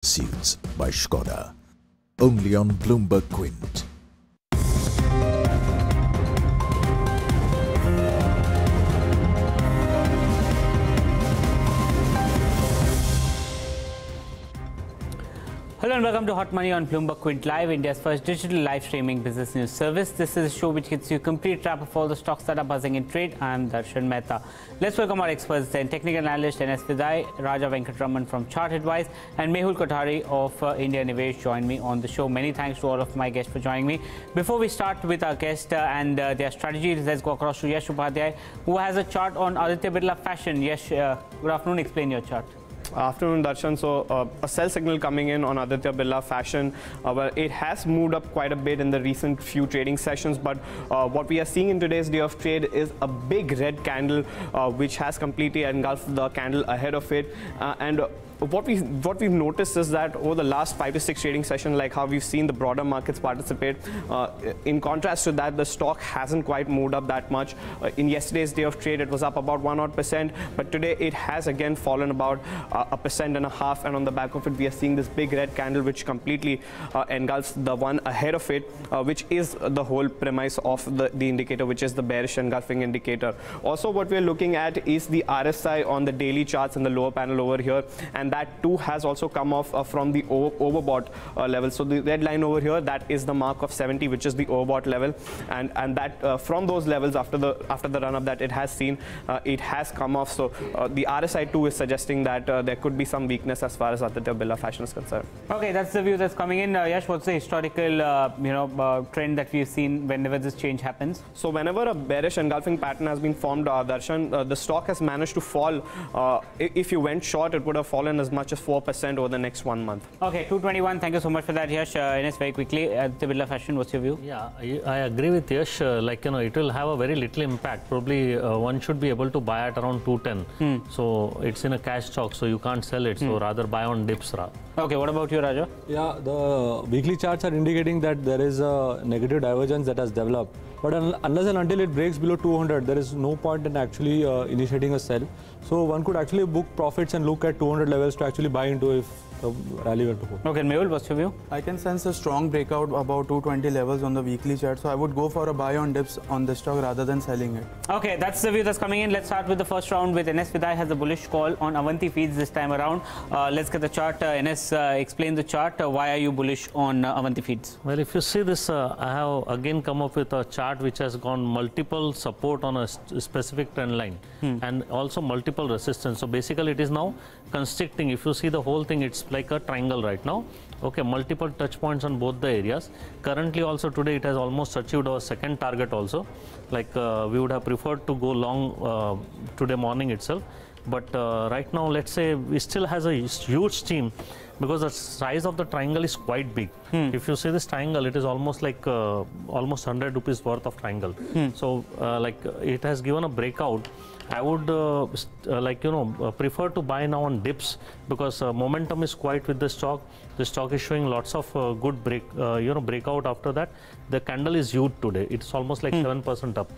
Suits by Skoda. Only on Bloomberg Quint. Hello and welcome to Hot Money on Bloomberg Quint Live, India's first digital live streaming business news service. This is a show which gets you a complete wrap of all the stocks that are buzzing in trade. I am Darshan Mehta. Let's welcome our experts then. Technical analyst NS Fidai, Raja Venkatraman from Chart Advice, and Mehul Kothari of IndiaNivesh join me on the show. Many thanks to all of my guests for joining me. Before we start with our guest and their strategy, let's go across to Yash Upadhyay, who has a chart on Aditya Birla Fashion. Yash, good afternoon. Explain your chart. Afternoon, Darshan. So a sell signal coming in on Aditya Birla Fashion. Well, it has moved up quite a bit in the recent few trading sessions, but what we are seeing in today's day of trade is a big red candle which has completely engulfed the candle ahead of it. What we've noticed is that over the last 5 to 6 trading sessions, like how we've seen the broader markets participate, in contrast to that, the stock hasn't quite moved up that much. In yesterday's day of trade, it was up about 1%, but today it has again fallen about 1.5%, and on the back of it, we are seeing this big red candle which completely engulfs the one ahead of it, which is the whole premise of the indicator, which is the bearish engulfing indicator. Also, what we're looking at is the RSI on the daily charts in the lower panel over here, and that too has also come off from the overbought level. So the red line over here, that is the mark of 70, which is the overbought level, and that from those levels after the run up that it has seen, it has come off. So the RSI too is suggesting that there could be some weakness as far as Aditya Birla Fashion is concerned. Okay, that's the view that's coming in. Yash, what's the historical trend that we've seen whenever this change happens? So whenever a bearish engulfing pattern has been formed, Darshan, the stock has managed to fall. If you went short, it would have fallen as much as 4% over the next 1 month. Okay, 221. Thank you so much for that, Yash. Ines, very quickly, Aditya Birla Fashion, what's your view? Yeah, I agree with Yash. It will have a very little impact. Probably one should be able to buy at around 210. So it's in a cash stock, so you can't sell it. So rather buy on dips. Okay, what about you, Raja? Yeah, the weekly charts are indicating that there is a negative divergence that has developed. But unless and until it breaks below 200, there is no point in actually initiating a sell. So one could actually book profits and look at 200 levels to actually buy into if the rally were to go. Okay, Mehul, what's your view? I can sense a strong breakout about 220 levels on the weekly chart. So I would go for a buy on dips on this stock rather than selling it. Okay, that's the view that's coming in. Let's start with the first round with NS. Fidai has a bullish call on Avanti Feeds this time around. Let's get the chart. NS, explain the chart. Why are you bullish on Avanti Feeds? Well, if you see this, I have again come up with a chart which has gone multiple support on a specific trend line and also multiple resistance. So basically it is now constricting. If you see the whole thing, it's like a triangle right now. Okay, multiple touch points on both the areas. Currently also today it has almost achieved our second target also. Like we would have preferred to go long today morning itself. But right now, let's say we still has a huge steam because the size of the triangle is quite big. If you see this triangle, it is almost like almost 100 rupees worth of triangle. So like it has given a breakout. I would prefer to buy now on dips because momentum is quite with the stock. The stock is showing lots of good breakout after that. The candle is huge today. It's almost like 7% up.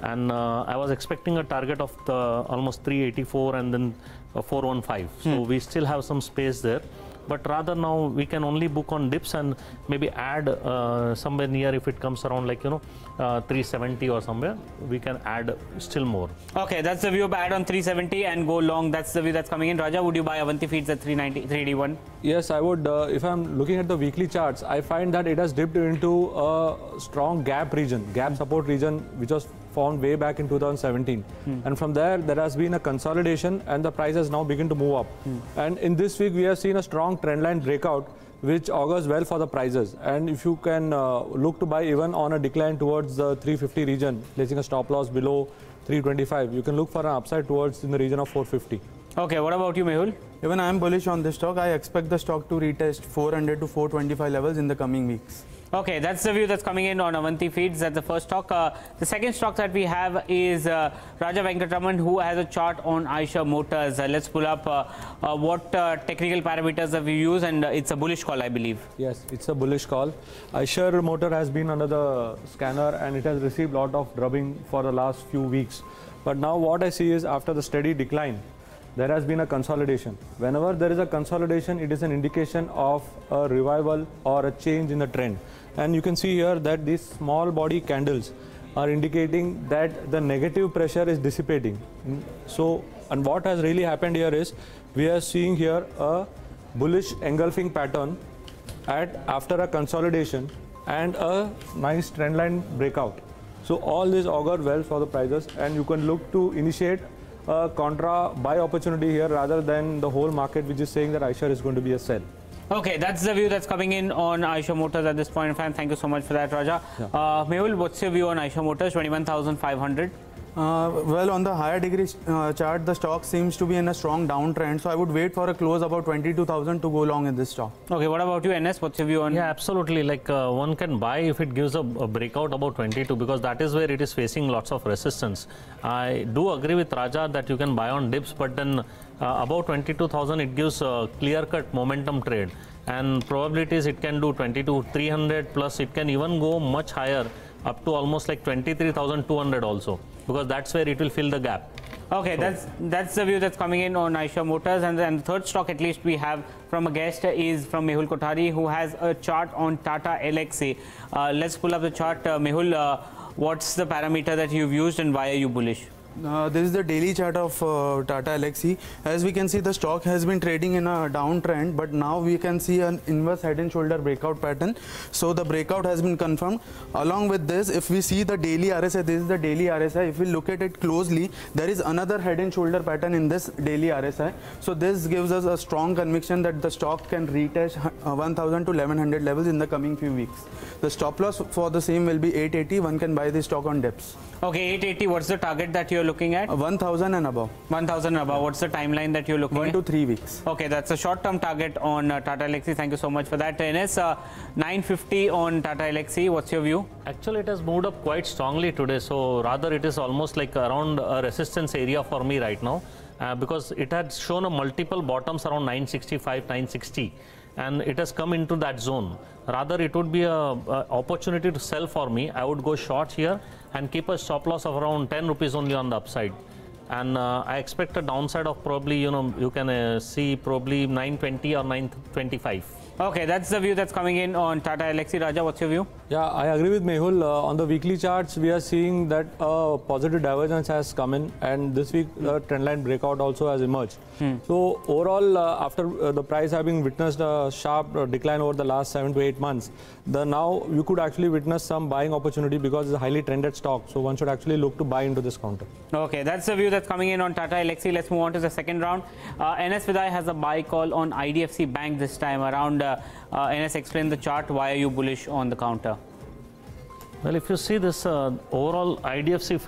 And I was expecting a target of the almost 384 and then 415. So we still have some space there. But rather now we can only book on dips and maybe add somewhere near if it comes around 370 or somewhere, we can add still more. Okay, that's the view. Add on 370 and go long. That's the view that's coming in. Raja, would you buy Avanti Feeds at 390, 381? Yes, I would. If I'm looking at the weekly charts, I find that it has dipped into a strong gap region, gap support region, which was formed way back in 2017. And from there has been a consolidation and the price has now begun to move up. And in this week, we have seen a strong trendline breakout, which augurs well for the prices. And if you can look to buy even on a decline towards the 350 region, placing a stop loss below 325, you can look for an upside towards in the region of 450. Okay, what about you, Mehul? Even I am bullish on this stock. I expect the stock to retest 400 to 425 levels in the coming weeks. Okay, that's the view that's coming in on Avanti Feeds. That's the first stock. The second stock that we have is Raja Venkatraman, who has a chart on Eicher Motors. Let's pull up what technical parameters have you used, and it's a bullish call, I believe. Yes, it's a bullish call. Eicher Motor has been under the scanner and it has received a lot of drubbing for the last few weeks. But now what I see is after the steady decline, there has been a consolidation. Whenever there is a consolidation, it is an indication of a revival or a change in the trend. And you can see here that these small body candles are indicating that the negative pressure is dissipating. So, and what has really happened here is we are seeing here a bullish engulfing pattern after a consolidation and a nice trend line breakout. So all this augur well for the prices, and you can look to initiate a contra buy opportunity here rather than the whole market which is saying that Eicher is going to be a sell. Okay, that's the view that's coming in on Eicher Motors at this point in time. Thank you so much for that, Raja. Yeah. Mehul, what's your view on Eicher Motors, 21,500? Well, on the higher degree chart, the stock seems to be in a strong downtrend. So I would wait for a close about 22,000 to go long in this stock. Okay, what about you, NS? What's your view on? Yeah, absolutely. Like one can buy if it gives a breakout about 22, because that is where it is facing lots of resistance. I do agree with Raja that you can buy on dips, but then about 22,000 it gives a clear-cut momentum trade, and probabilities it can do 22,300 plus. It can even go much higher, up to almost like 23,200 also, because that's where it will fill the gap. Okay, so that's the view that's coming in on Eicher Motors. And the third stock, at least we have from a guest, is from Mehul Kothari, who has a chart on Tata Elxsi. Let's pull up the chart. Mehul, what's the parameter that you've used and why are you bullish? This is the daily chart of Tata Elxsi. As we can see, the stock has been trading in a downtrend, but now we can see an inverse head and shoulder breakout pattern. So the breakout has been confirmed. Along with this, if we see the daily RSI, this is the daily RSI. If we look at it closely, there is another head and shoulder pattern in this daily RSI. So this gives us a strong conviction that the stock can retest 1,000 to 1,100 levels in the coming few weeks. The stop loss for the same will be 880. One can buy this stock on dips. Okay, 880. What's the target that you're looking at? 1,000 and above. 1,000 and above. What's the timeline that you're looking at? 1 to 3 weeks. Okay, that's a short-term target on Tata Elxsi. Thank you so much for that. NS, 950 on Tata Elxsi. What's your view? Actually, it has moved up quite strongly today. So rather, it is almost like around a resistance area for me right now, because it had shown a multiple bottoms around 965, 960. And it has come into that zone. Rather, it would be a opportunity to sell for me. I would go short here and keep a stop loss of around 10 rupees only on the upside. And I expect a downside of probably, you can see probably 920 or 925. Okay, that's the view that's coming in on Tata Elxsi. Raja, what's your view? Yeah, I agree with Mehul. On the weekly charts, we are seeing that a positive divergence has come in, and this week the trendline breakout also has emerged. So overall, after the price having witnessed a sharp decline over the last 7 to 8 months, now you could actually witness some buying opportunity because it's a highly trended stock. So one should actually look to buy into this counter. Okay, that's the view that's coming in on Tata Elxsi. Let's move on to the second round. NS Fidai has a buy call on IDFC Bank this time around. NS, explain the chart. Why are you bullish on the counter? Well, if you see this overall IDFC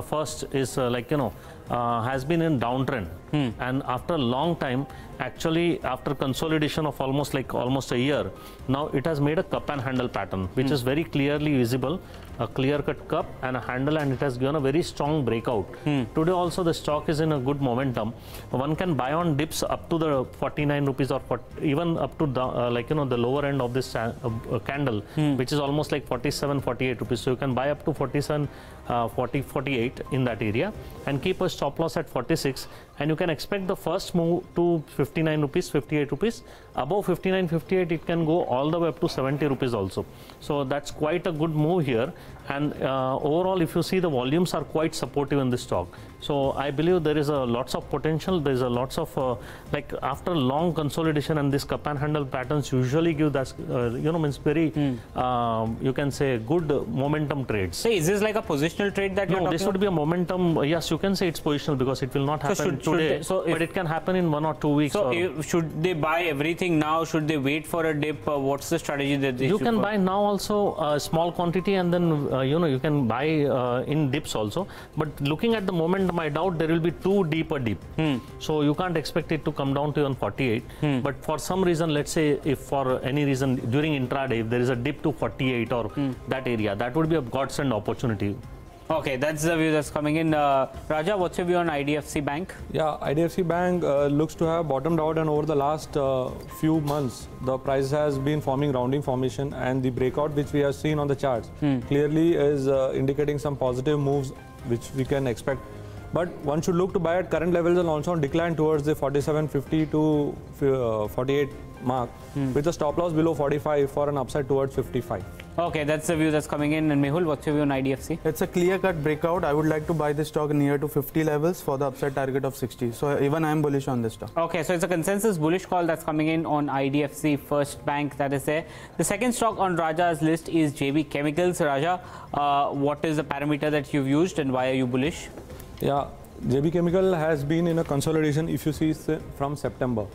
First is has been in downtrend, and after a long time, actually after consolidation of almost a year, now it has made a cup and handle pattern, which is very clearly visible, a clear-cut cup and a handle, and it has given a very strong breakout. Today also the stock is in a good momentum. One can buy on dips up to the 49 rupees or even up to the the lower end of this candle, which is almost like 47, 48 rupees. So you can buy up to 47, 40, 48 in that area and keep a stop loss at 46, and you can expect the first move to 59 rupees, 58 rupees. Above 59, 58 it can go all the way up to 70 rupees also. So that's quite a good move here, and overall if you see, the volumes are quite supportive in this stock. So I believe there is lots of potential. There is lots of after long consolidation, and this cup and handle patterns usually give that means very you can say good momentum trades. So is this like a positional trade that you're talking this would be a momentum. Yes, you can say it's positional because it will not happen today, but it can happen in 1 or 2 weeks. So should they buy everything now? Should they wait for a dip? What's the strategy that they you can buy now also a small quantity, and then you can buy in dips also. But looking at the momentum, I doubt there will be too deep a dip. So you can't expect it to come down to even 48. But for some reason, let's say if for any reason during intraday, if there is a dip to 48 or that area, that would be a godsend opportunity. Okay, that's the view that's coming in. Raja, what's your view on IDFC Bank? Yeah, IDFC Bank looks to have bottomed out, and over the last few months, the price has been forming rounding formation, and the breakout which we have seen on the charts clearly is indicating some positive moves which we can expect But one should look to buy at current levels and also on decline towards the 47.50 to 48 mark with a stop loss below 45 for an upside towards 55. Okay, that's the view that's coming in. And Mehul, what's your view on IDFC? It's a clear-cut breakout. I would like to buy this stock near to 50 levels for the upside target of 60. So even I am bullish on this stock. Okay, so it's a consensus bullish call that's coming in on IDFC First Bank, that is there. The second stock on Raja's list is JB Chemicals. Raja, what is the parameter that you've used and why are you bullish? Yeah, JB Chemical has been in a consolidation if you see from September.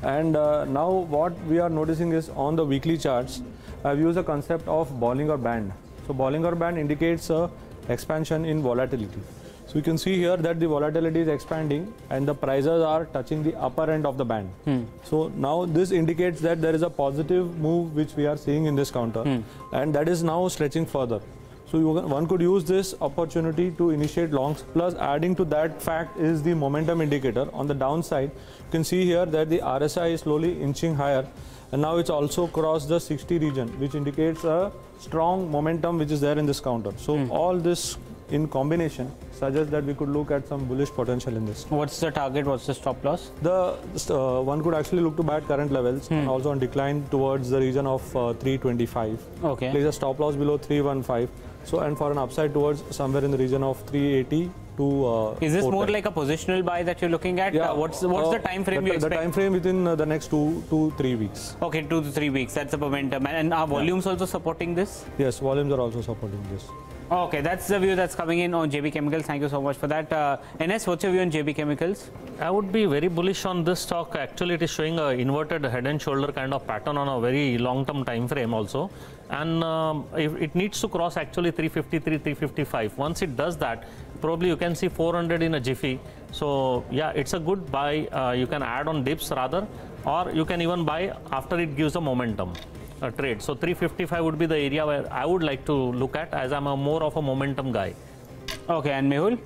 And now what we are noticing is on the weekly charts, I've used a concept of Bollinger Band. So Bollinger Band indicates expansion in volatility. So you can see here that the volatility is expanding and the prices are touching the upper end of the band. So now this indicates that there is a positive move which we are seeing in this counter and that is now stretching further. So one could use this opportunity to initiate longs, plus adding to that fact is the momentum indicator. On the downside, you can see here that the RSI is slowly inching higher and now it's also crossed the 60 region, which indicates a strong momentum which is there in this counter. So all this in combination suggests that we could look at some bullish potential in this. What's the target? What's the stop loss? One could actually look to buy at current levels and also on decline towards the region of 325. Okay. Place a stop loss below 315. So and for an upside towards somewhere in the region of 380 to. Is this more like a positional buy that you're looking at? Yeah. What's the time frame you expect? The time frame within the next 2 to 3 weeks. Okay, 2 to 3 weeks. That's the momentum. And are volumes also supporting this? Yes, volumes are also supporting this. Okay, that's the view that's coming in on JB Chemicals. Thank you so much for that. NS, what's your view on JB Chemicals? I would be very bullish on this stock. Actually, it is showing a inverted head and shoulder kind of pattern on a very long-term time frame also. And it needs to cross actually 353, 355. Once it does that, probably you can see 400 in a jiffy. So yeah, it's a good buy. You can add on dips rather, or you can even buy after it gives a momentum. Trade. So 355 would be the area where I would like to look at, as I'm more of a momentum guy. Okay, and Mehul?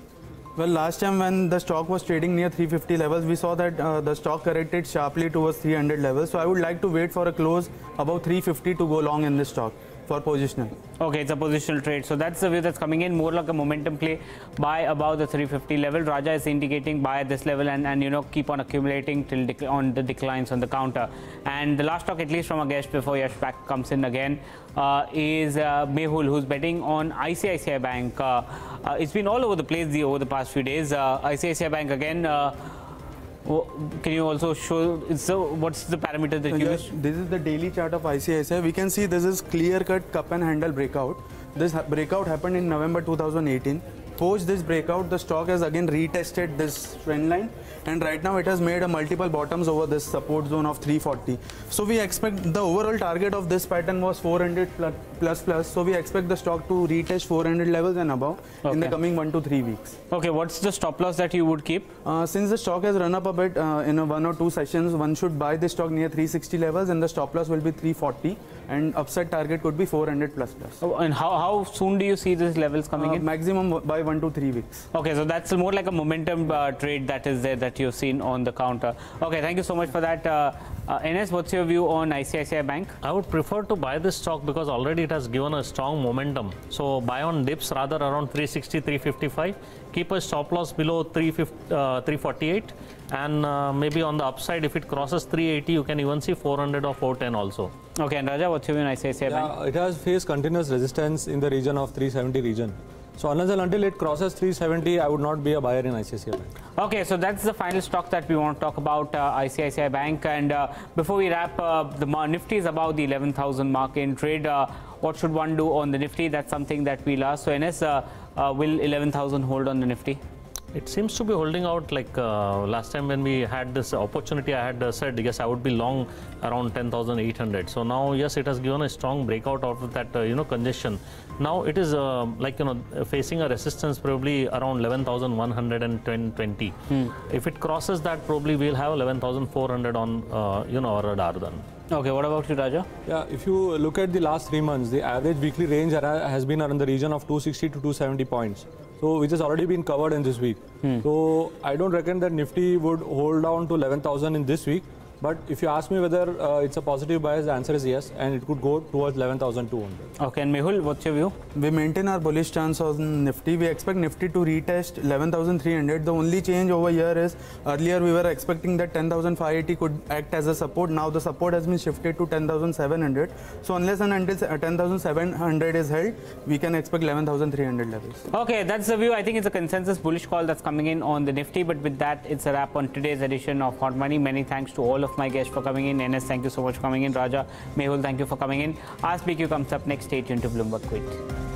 Well, last time when the stock was trading near 350 levels, we saw that the stock corrected sharply towards 300 levels. So I would like to wait for a close above 350 to go long in this stock for positional. Okay, it's a positional trade. So that's the view that's coming in, more like a momentum play. Buy above the 350 level. Raja is indicating buy at this level and you know, keep on accumulating till on the declines on the counter. And the last stock, at least from a guest before Yash back comes in again, is Mehul, who's betting on ICICI Bank. It's been all over the place over the past few days. ICICI Bank again. Can you also show, what's the parameter that you use? This is the daily chart of ICICI. We can see this is clear-cut cup and handle breakout. This breakout happened in November 2018. Post this breakout, the stock has again retested this trend line, and right now it has made a multiple bottoms over this support zone of 340. So we expect the overall target of this pattern was 400 plus. So we expect the stock to retest 400 levels and above in the coming 1 to 3 weeks. Okay, what's the stop loss that you would keep? Since the stock has run up a bit in 1 or 2 sessions, one should buy this stock near 360 levels, and the stop loss will be 340, and upside target could be 400 plus. Oh, and how soon do you see these levels coming in? Maximum by 1 to 3 weeks. Okay, so that's more like a momentum trade that is there that you've seen on the counter. Okay, thank you so much for that. NS, what's your view on ICICI Bank? I would prefer to buy this stock because already it has given a strong momentum. So buy on dips rather around 360, 355. Keep a stop loss below 348, and maybe on the upside, if it crosses 380, you can even see 400 or 410 also. Okay, and Raja, what's your view on ICICI Bank? It has faced continuous resistance in the region of 370 region. So unless and until it crosses 370, I would not be a buyer in ICICI Bank. Okay, so that's the final stock that we want to talk about, ICICI Bank. And before we wrap, the Nifty is about the 11,000 mark in trade. What should one do on the Nifty? That's something that we'll ask. So NS, will 11,000 hold on the Nifty? It seems to be holding out. Like last time when we had this opportunity, I had said yes, I would be long around 10,800. So now yes, it has given a strong breakout out of that congestion. Now it is facing a resistance probably around 11,120. If it crosses that, probably we'll have 11,400 on our radar then. Okay, what about you, Raja? Yeah, if you look at the last 3 months, the average weekly range has been around the region of 260 to 270 points. So which has already been covered in this week. So I don't reckon that Nifty would hold down to 11,000 in this week. But if you ask me whether it's a positive bias, the answer is yes, and it could go towards 11,200. Okay, and Mehul, what's your view? We maintain our bullish stance on Nifty. We expect Nifty to retest 11,300. The only change over here is earlier we were expecting that 10,580 could act as a support. Now the support has been shifted to 10,700. So unless and until 10,700 is held, we can expect 11,300 levels. Okay, that's the view. I think it's a consensus bullish call that's coming in on the Nifty. But with that, it's a wrap on today's edition of Hot Money. Many thanks to all of my guests for coming in. NS, thank you so much for coming in. Raja, Mehul, thank you for coming in. Ask BQ comes up next. Stay tuned to Bloomberg Quint.